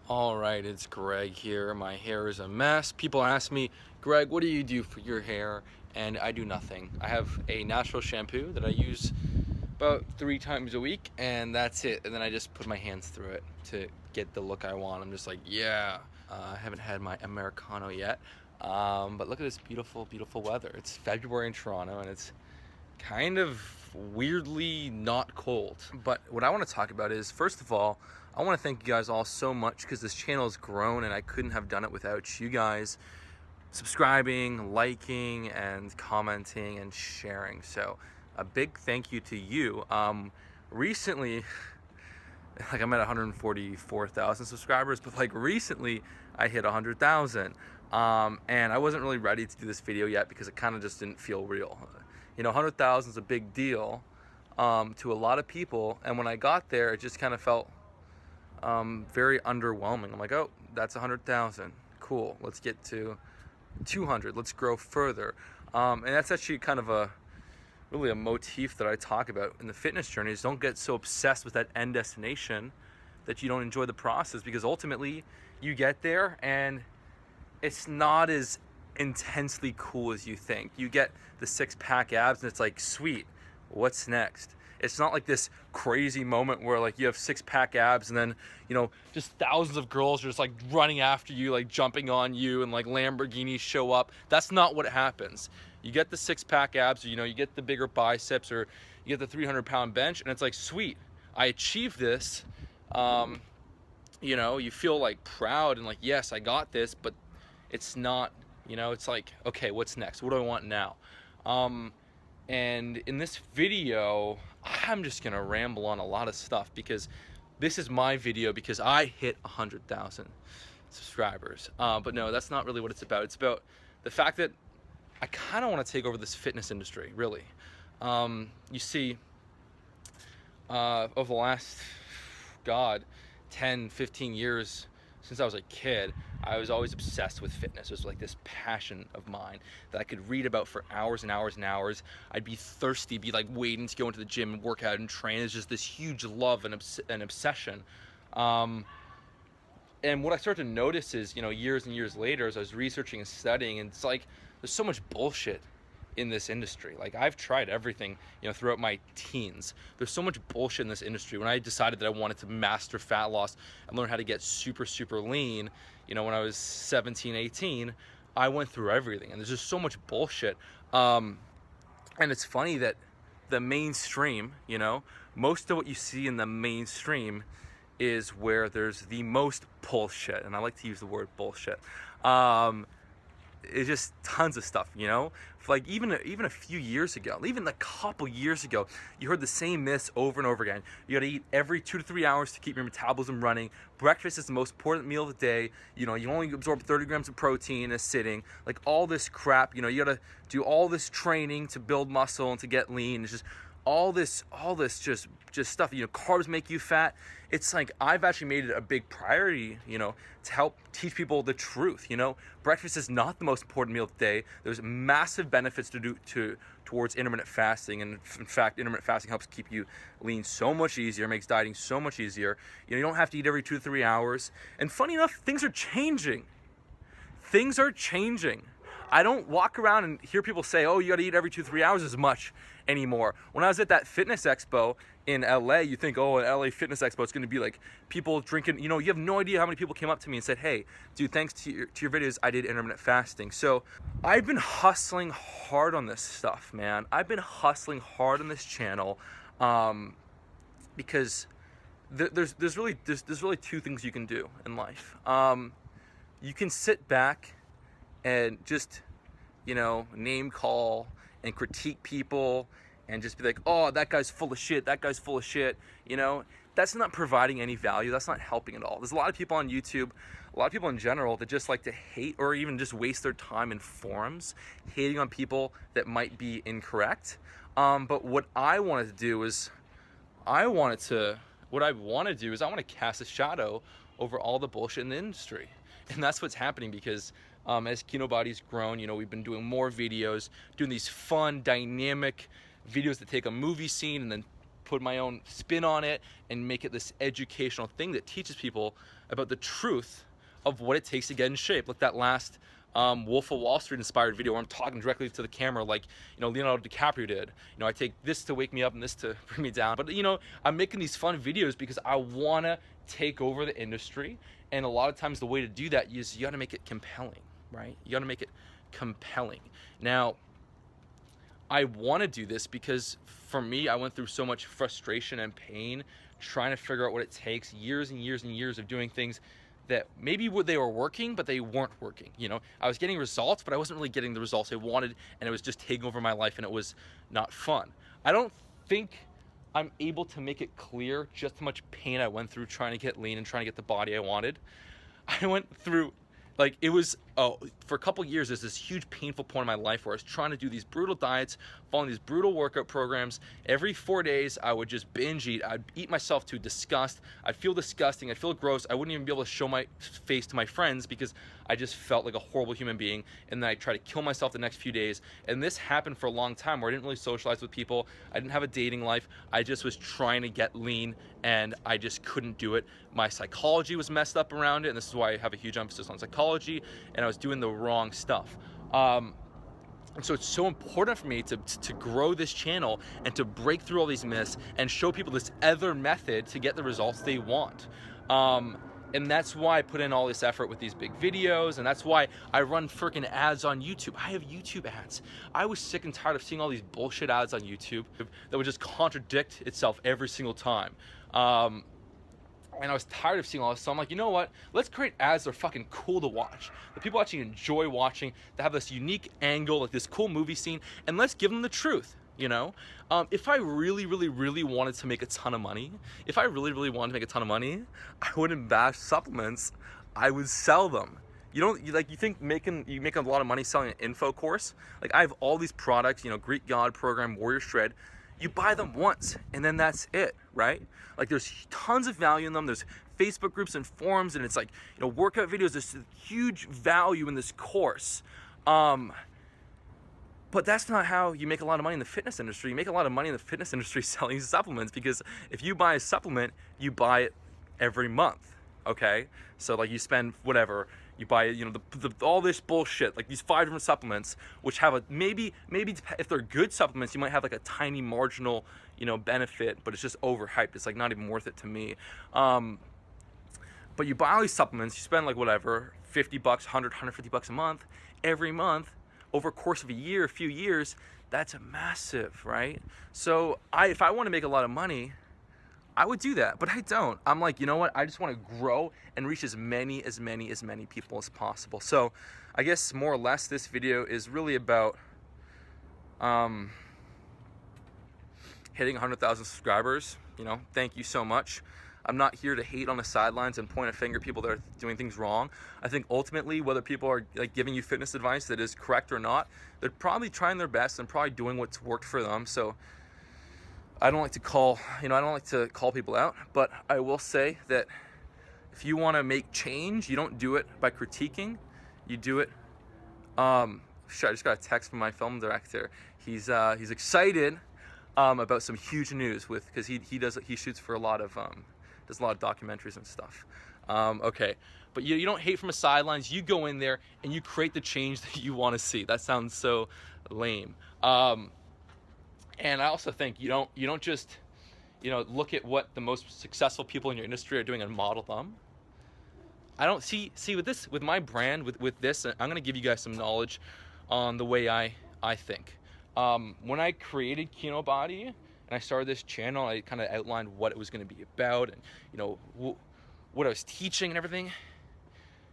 Alright, it's Greg here. My hair is a mess. People ask me, Greg, what do you do for your hair? And I do nothing. I have a natural shampoo that I use about 3 times a week, and that's it. And then I just put my hands through it to get the look I want. I'm just like, yeah. I haven't had my Americano yet. But look at this beautiful, beautiful weather. It's February in Toronto, and it's kind of weirdly not cold. But what I want to talk about is, first of all, I want to thank you guys all so much because this channel has grown and I couldn't have done it without you guys subscribing, liking, and commenting and sharing. So a big thank you to you. Recently, like I'm at 144,000 subscribers, but like recently I hit 100,000. And I wasn't really ready to do this video yet because it kind of just didn't feel real. You know, 100,000 is a big deal to a lot of people, and when I got there, it just kind of felt very underwhelming. I'm like, oh, that's 100,000. Cool. Let's get to 200. Let's grow further. And that's actually kind of really a motif that I talk about in the fitness journey is don't get so obsessed with that end destination that you don't enjoy the process, because ultimately you get there and it's not as intensely cool as you think. You get the 6-pack abs and it's like, sweet, what's next? It's not like this crazy moment where like you have 6-pack abs and then, you know, just thousands of girls are just like running after you, like jumping on you, and like Lamborghinis show up. That's not what happens. You get the 6-pack abs, or, you know, you get the bigger biceps, or you get the 300-pound bench, and it's like, sweet, I achieved this. You know, you feel like proud and like, yes, I got this, but it's not, you know, it's like, okay, what's next? What do I want now? And in this video, I'm just gonna ramble on a lot of stuff because this is my video because I hit 100,000 subscribers. But no, that's not really what it's about. It's about the fact that I kind of want to take over this fitness industry, really. You see, over the last, God, 10, 15 years, since I was a kid, I was always obsessed with fitness. It was like this passion of mine that I could read about for hours and hours and hours. I'd be thirsty, be like waiting to go into the gym and work out and train. It's just this huge love and obsession. And what I started to notice is, you know, years and years later, as I was researching and studying, and it's like, there's so much bullshit in this industry. Like, I've tried everything, you know, throughout my teens. There's so much bullshit in this industry. When I decided that I wanted to master fat loss and learn how to get super, super lean, you know, when I was 17, 18, I went through everything. And there's just so much bullshit. And it's funny that the mainstream, you know, most of what you see in the mainstream is where there's the most bullshit. And I like to use the word bullshit. It's just tons of stuff, you know. Like even a few years ago, even a couple years ago, you heard the same myths over and over again. You got to eat every 2 to 3 hours to keep your metabolism running. Breakfast is the most important meal of the day. You know, you only absorb 30 grams of protein in a sitting. Like all this crap. You know, you got to do all this training to build muscle and to get lean. It's just all this just stuff. You know, carbs make you fat. It's like, I've actually made it a big priority, you know, to help teach people the truth. You know, breakfast is not the most important meal of the day. There's massive benefits towards intermittent fasting, and in fact, intermittent fasting helps keep you lean so much easier, makes dieting so much easier. You know, you don't have to eat every 2 to 3 hours. And funny enough, things are changing. Things are changing. I don't walk around and hear people say, oh, you got to eat every 2 to 3 hours as much anymore. When I was at that fitness expo in LA, you think, oh, an LA fitness expo, it's going to be like people drinking. You know, you have no idea how many people came up to me and said, hey, dude, thanks to your videos, I did intermittent fasting. So I've been hustling hard on this stuff, man. I've been hustling hard on this channel because there's really 2 things you can do in life. You can sit back and just, you know, name call and critique people and just be like, oh, that guy's full of shit, that guy's full of shit. You know, that's not providing any value. That's not helping at all. There's a lot of people on YouTube, a lot of people in general, that just like to hate or even just waste their time in forums hating on people that might be incorrect. But what I want to do is I want to cast a shadow over all the bullshit in the industry. And that's what's happening because as Kinobody's grown, you know, we've been doing more videos, doing these fun, dynamic videos that take a movie scene and then put my own spin on it and make it this educational thing that teaches people about the truth of what it takes to get in shape. Like that last Wolf of Wall Street inspired video where I'm talking directly to the camera like, you know, Leonardo DiCaprio did. You know, I take this to wake me up and this to bring me down. But, you know, I'm making these fun videos because I want to take over the industry. And a lot of times the way to do that is you got to make it compelling, right? You got to make it compelling. Now, I want to do this because for me, I went through so much frustration and pain trying to figure out what it takes, years and years and years of doing things that maybe they were working, but they weren't working. You know, I was getting results, but I wasn't really getting the results I wanted, and it was just taking over my life, and it was not fun. I don't think I'm able to make it clear just how much pain I went through trying to get lean and trying to get the body I wanted. I went through, like, it was, for a couple years, there's this huge painful point in my life where I was trying to do these brutal diets, following these brutal workout programs. Every 4 days, I would just binge eat. I'd eat myself to disgust. I'd feel disgusting. I'd feel gross. I wouldn't even be able to show my face to my friends because I just felt like a horrible human being. And then I'd try to kill myself the next few days. And this happened for a long time where I didn't really socialize with people. I didn't have a dating life. I just was trying to get lean, and I just couldn't do it. My psychology was messed up around it, and this is why I have a huge emphasis on psychology, and I was doing the wrong stuff. And so it's so important for me to grow this channel and to break through all these myths and show people this other method to get the results they want. And that's why I put in all this effort with these big videos, and that's why I run freaking ads on YouTube. I have YouTube ads. I was sick and tired of seeing all these bullshit ads on YouTube that would just contradict itself every single time. And I was tired of seeing all this, so I'm like, you know what? Let's create ads that are fucking cool to watch, that people actually enjoy watching, that have this unique angle, like this cool movie scene, and let's give them the truth, you know? If I really, really, really wanted to make a ton of money, I wouldn't bash supplements, I would sell them. You think you make a lot of money selling an info course? Like, I have all these products, you know, Greek God Program, Warrior Shred. You buy them once and then that's it, right? Like, there's tons of value in them. There's Facebook groups and forums, and it's like, you know, workout videos. There's huge value in this course. But that's not how you make a lot of money in the fitness industry. You make a lot of money in the fitness industry selling supplements, because if you buy a supplement, you buy it every month, okay? So like, you spend whatever, you buy, you know, all this bullshit, like these 5 different supplements, which have a, maybe if they're good supplements, you might have like a tiny marginal, you know, benefit, but it's just overhyped. It's like not even worth it to me. But you buy all these supplements, you spend like whatever, $50, $100, $150 a month, every month, over a course of a few years, that's massive, right? So if I want to make a lot of money, I would do that, but I don't. I'm like, you know what? I just want to grow and reach as many people as possible. So I guess more or less this video is really about hitting 100,000 subscribers. You know, thank you so much. I'm not here to hate on the sidelines and point a finger at people that are doing things wrong. I think ultimately, whether people are like giving you fitness advice that is correct or not, they're probably trying their best and probably doing what's worked for them. So I don't like to call people out, but I will say that if you want to make change, you don't do it by critiquing. You do it. I just got a text from my film director. He's excited about some huge news because he shoots for a lot of does a lot of documentaries and stuff. Okay, but you don't hate from the sidelines. You go in there and you create the change that you want to see. That sounds so lame. And I also think you don't just, you know, look at what the most successful people in your industry are doing and model them. I don't see with my brand, with this, I'm gonna give you guys some knowledge on the way I think. When I created Kinobody and I started this channel, I kind of outlined what it was gonna be about, and you know what I was teaching and everything.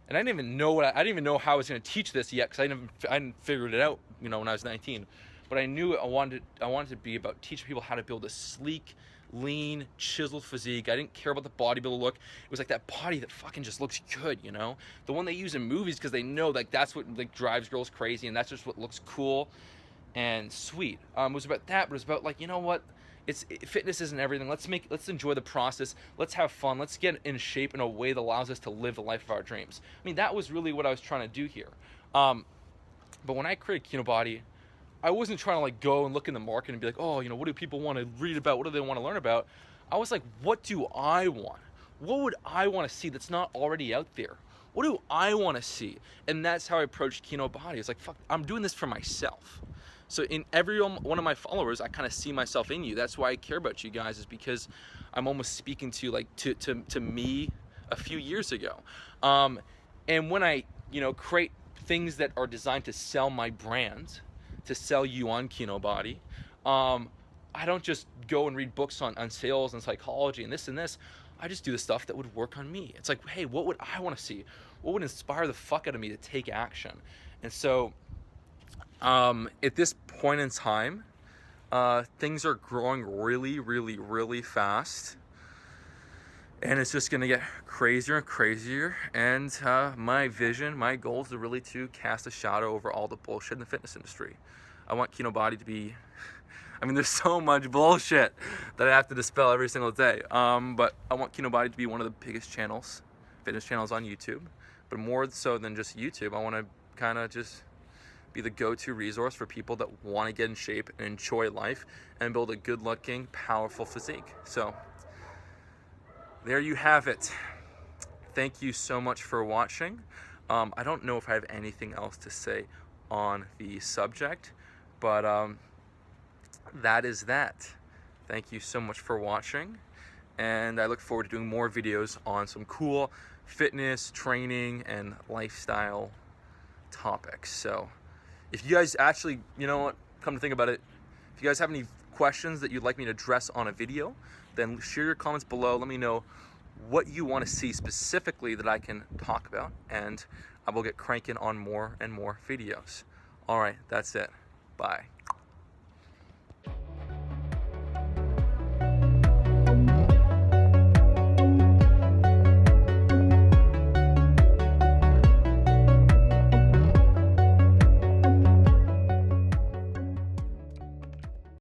And I didn't even know how I was gonna teach this yet, because I hadn't figured it out, you know, when I was 19. But I knew I wanted to be about teaching people how to build a sleek, lean, chiseled physique. I didn't care about the bodybuilder look. It was like that body that fucking just looks good, you know? The one they use in movies because they know like that's what like drives girls crazy, and that's just what looks cool and sweet. It was about that, but it was about like, you know what? Fitness isn't everything. Let's enjoy the process. Let's have fun. Let's get in shape in a way that allows us to live the life of our dreams. I mean, that was really what I was trying to do here. But when I created Kinobody, I wasn't trying to like go and look in the market and be like, oh, you know, what do people want to read about? What do they want to learn about? I was like, what do I want? What would I want to see that's not already out there? What do I want to see? And that's how I approached Kinobody. It's like, fuck, I'm doing this for myself. So in every one of my followers, I kind of see myself in you. That's why I care about you guys, is because I'm almost speaking to like to me a few years ago. And when I, you know, create things that are designed to sell my brand, to sell you on Kinobody, I don't just go and read books on sales and psychology and this and this. I just do the stuff that would work on me. It's like, hey, what would I want to see? What would inspire the fuck out of me to take action? And so at this point in time, things are growing really, really, really fast. And it's just gonna get crazier and crazier. And my vision, my goal is really to cast a shadow over all the bullshit in the fitness industry. I want Kinobody to be, I mean, there's so much bullshit that I have to dispel every single day. But I want Kinobody to be one of the biggest channels, fitness channels on YouTube. But more so than just YouTube, I want to kind of just be the go-to resource for people that want to get in shape and enjoy life and build a good-looking, powerful physique. So there you have it. Thank you so much for watching. I don't know if I have anything else to say on the subject, but that is that. Thank you so much for watching, and I look forward to doing more videos on some cool fitness, training, and lifestyle topics. So if you guys actually, you know what, come to think about it, if you guys have any questions that you'd like me to address on a video, then share your comments below. Let me know what you want to see specifically that I can talk about, and I will get cranking on more and more videos. All right, that's it. Bye.